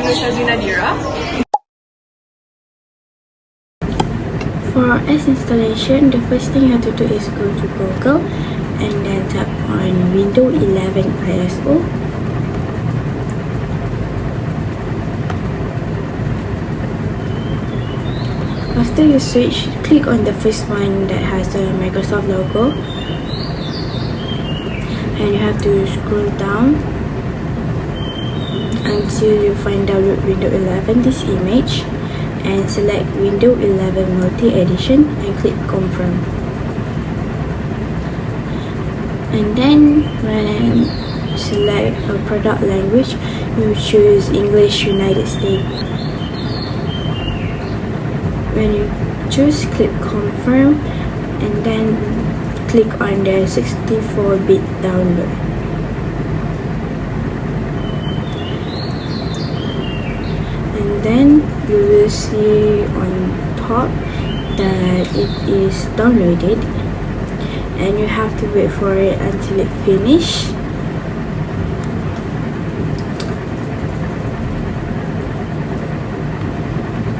name is Nadira. For OS installation, the first thing you have to do is go to Google and then tap on Windows 11 ISO. After you search, click on the first one that has the Microsoft logo, and you have to scroll down until you find download Windows 11 this image, and select Windows 11 Multi-Edition and click confirm. And then when select a product language, you choose English United States. When you choose, click confirm and then click on the 64-bit download. And then you will see on top that it is downloaded, and you have to wait for it until it finishes.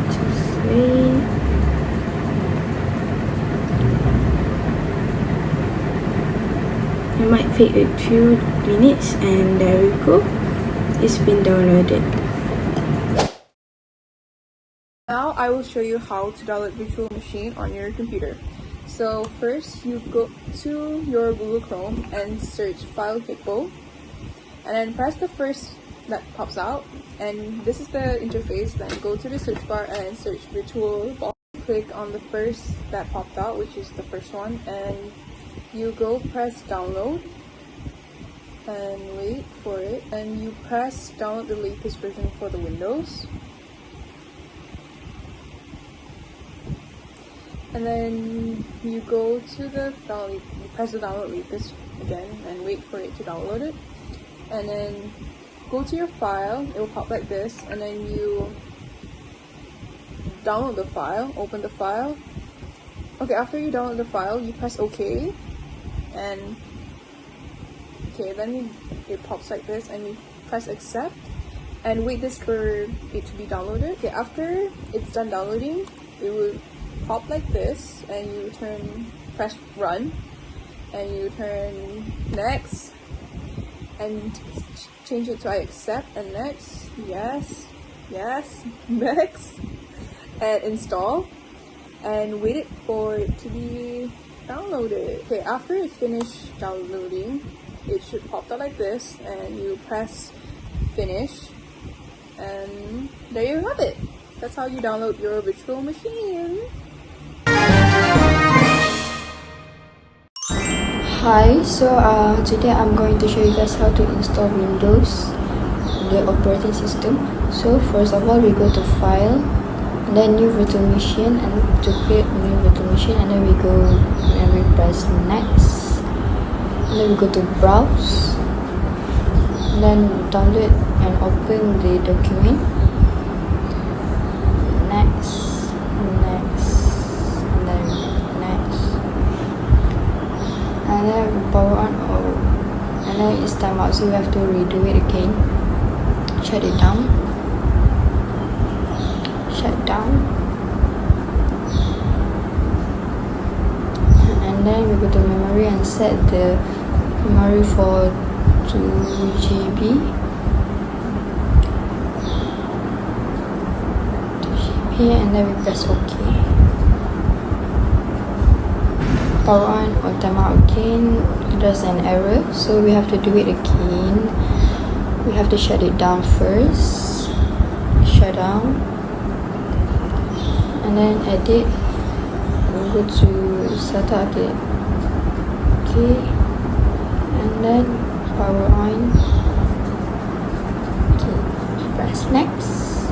Just wait. It might take a few minutes, and there we go. It's been downloaded. Now I will show you how to download Virtual Machine on your computer. So first you go to your Google Chrome and search File Hippo, and then press the first that pops out, and this is the interface. Then go to the search bar and search Virtual Box. Click on the first that popped out, which is the first one, and you go press download and wait for it, and you press download the latest version for the Windows. And then you go to the download, you press the download latest again and wait for it to download it. And then go to your file, it will pop like this, and then you download the file, open the file. Okay, after you download the file, you press OK, and okay, then it pops like this, and you press accept and wait this for it to be downloaded. Okay, after it's done downloading, it will pop like this, and you press run, and you turn next and change it to I accept, and next, yes, next, and install, and wait it for it to be downloaded. Okay, after it finished downloading, it should pop out like this, and you press finish, and there you have it. That's how you download your virtual machine. Hi, so today I'm going to show you guys how to install Windows, the operating system. So first of all, we go to File, and then New Virtual Machine, and to create new virtual machine, and then we go and we press Next, and then we go to Browse, and then download and open the document. Next, and then next. And then power on, and then it's time out, so we have to redo it again. Shut it down, and then we go to memory and set the memory for 2 GB, and then we press OK. Power on or time out again. There's an error, so we have to do it again. We have to shut it down first. Shut down, and then edit. We go to setup again. Okay, and then power on. Okay, press next,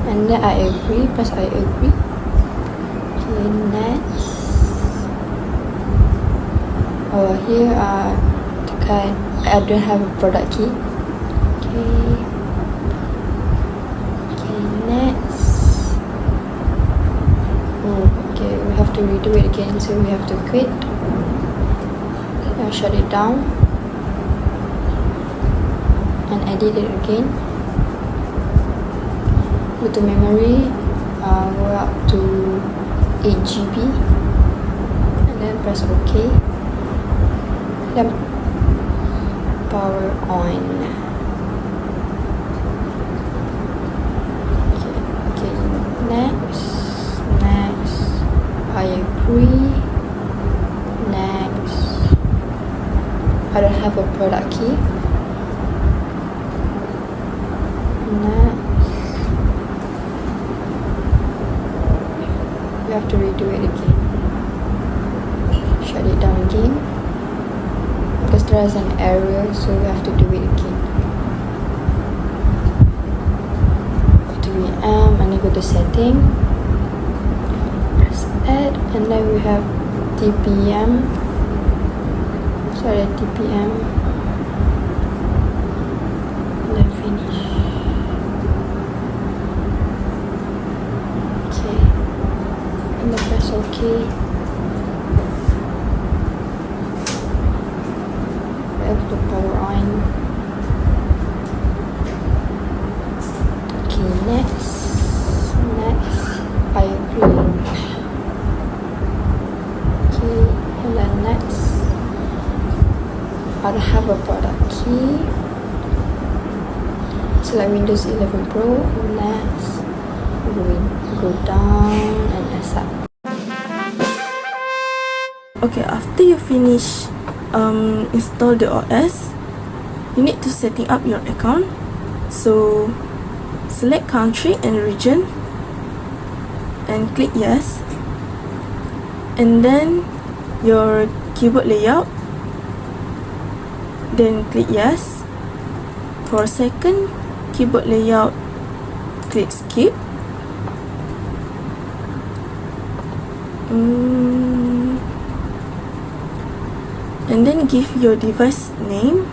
and then I agree. Press I agree. Next. Oh, here I don't have a product key. Okay, next. Oh, okay, we have to redo it again, so we have to quit. I'll shut it down. and edit it again. Go to memory, go up to 8 GB and then press OK. Then power on. Okay, next, I agree. Next, I don't have a product key. Next, we have to redo it again. Shut it down again because there is an error, so we have to do it again. Go to VM and then go to setting, press add, and then we have TPM. TPM, and then finish. Okay, and then press OK. We have the power on. Okay, next, I agree. Okay, and then next, I don't have a product key. Select Windows 11 Pro. Next, go down and accept. Okay, after you finish install the OS, you need to setting up your account. So select country and region and click yes, and then your keyboard layout, then click yes. For second keyboard layout, click skip. And then give your device name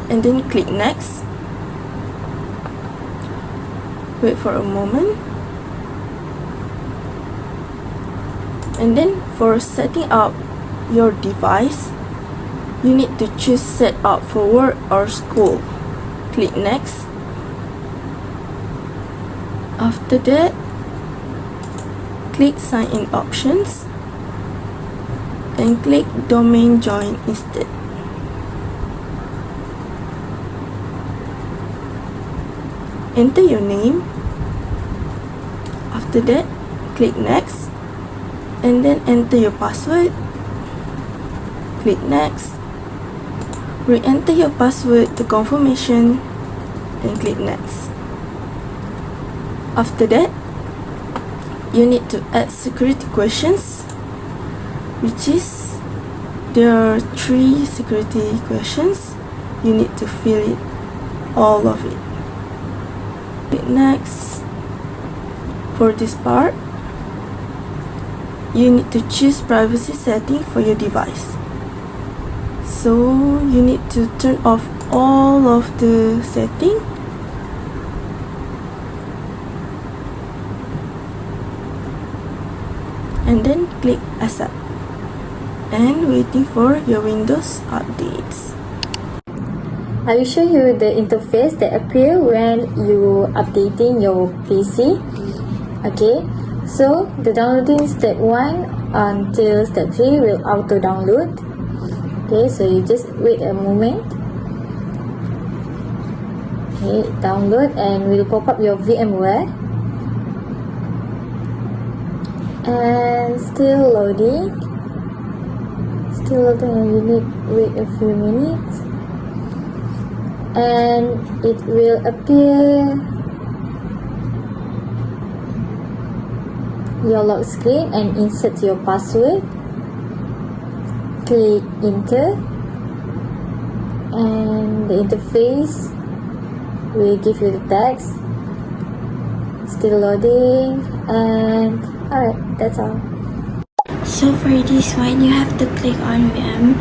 and then click next. Wait for a moment. And then for setting up your device, you need to choose set up for work or school. Click next. After that, click sign in options and click domain join instead. Enter your name. After that, click next and then enter your password. Click next. Re-enter your password to confirmation and click next. After that, you need to add security questions, which is there are 3 security questions. You need to fill it, all of it. Click next. For this part, you need to choose privacy setting for your device. So you need to turn off all of the setting. And then click accept and waiting for your Windows updates. I will show you the interface that appear when you updating your PC. Okay, so the downloading step 1 until step 3 will auto download. Okay, so you just wait a moment. Okay, download and will pop up your VMware. And still loading, and you need wait a few minutes, and it will appear your lock screen and insert your password. Click enter and the interface will give you the text. Still loading, and alright, that's all. So for this one, you have to click on VM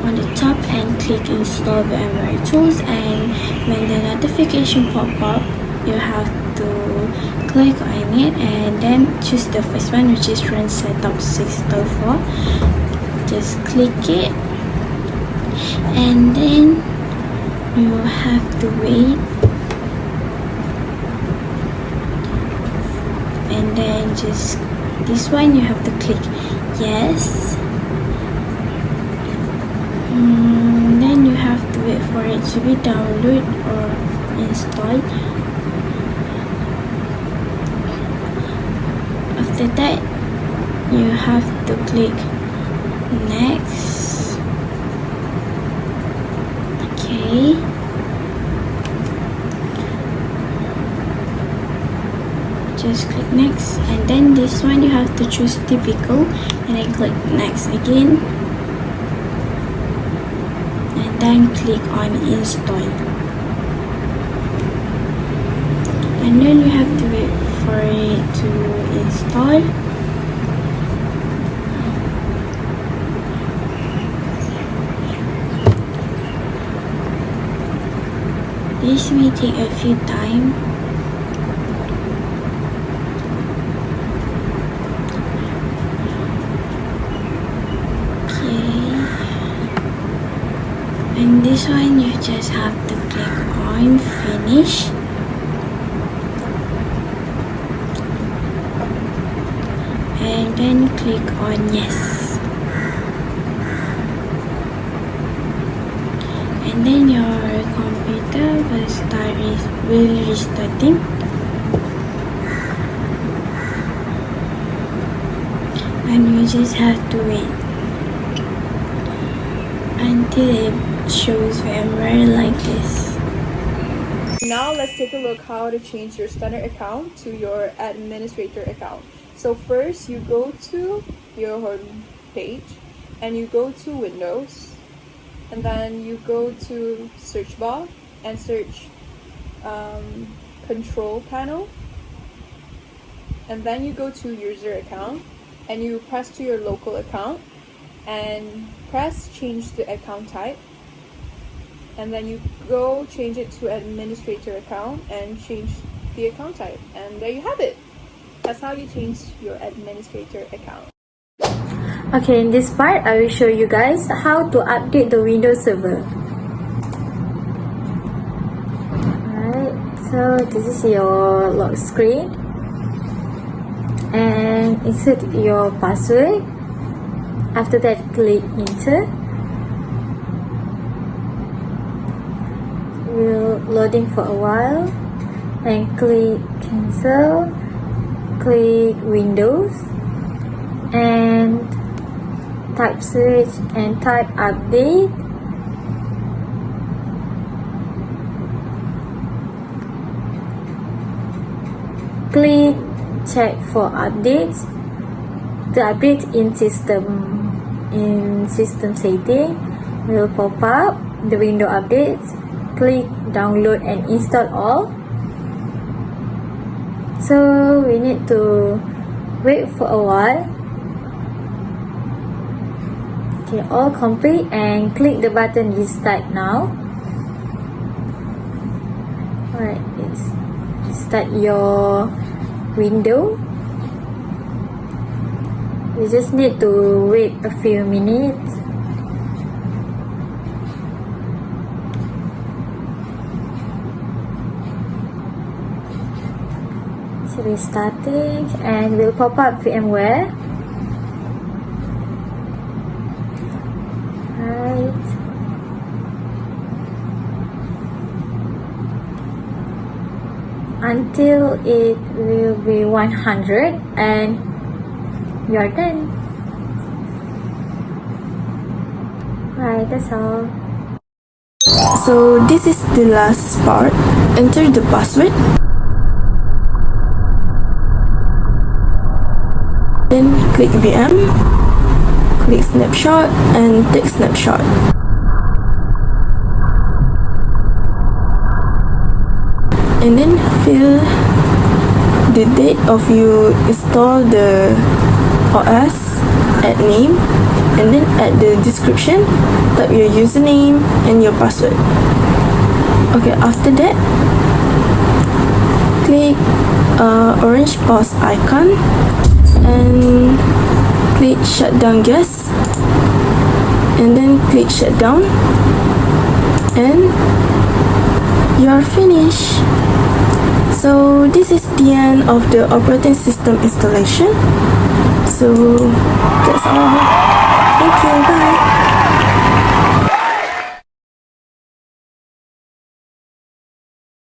on the top and click install VMware tools, and when the notification pop up, you have to click on it and then choose the first one, which is run setup 604. Just click it and then you have to wait, and then just this one you have to click yes. Then you have to wait for it to be downloaded or installed. After that, you have to click next. Okay. Just click next, and then this one you have to choose typical, and then click next again, and then click on install, and then you have to wait for it to install. This may take a few time. And this one you just have to click on finish, and then click on yes, and then your computer will restarting, and you just have to wait until it shows VMware like this. Now let's take a look how to change your Stunner account to your administrator account. So first you go to your home page and you go to Windows, and then you go to search bar and search control panel, and then you go to user account and you press to your local account and press change the account type, and then you go change it to administrator account and change the account type, and there you have it. That's how you change your administrator account. Okay, in this part, I will show you guys how to update the Windows Server. Alright, so this is your lock screen, and insert your password. After that, click enter. Will loading for a while, and click cancel, click Windows, and type search and type update. Click check for updates. The update in system setting will pop up the window updates. Click download and install all. So we need to wait for a while. Okay, all complete, and click the button restart now. Alright, start your window. You just need to wait a few minutes. So restarting, and will pop up VMware. Right. Until it will be 100, and you are done. Right, that's all. So this is the last part. Enter the password. Then click VM, click snapshot, and take snapshot. And then fill the date of you install the OS, add name, and then add the description, type your username and your password. Okay, after that, click orange pause icon and click shutdown gas, and then click shutdown, and you're finished. So this is the end of the operating system installation. So that's all. Thank you. Bye.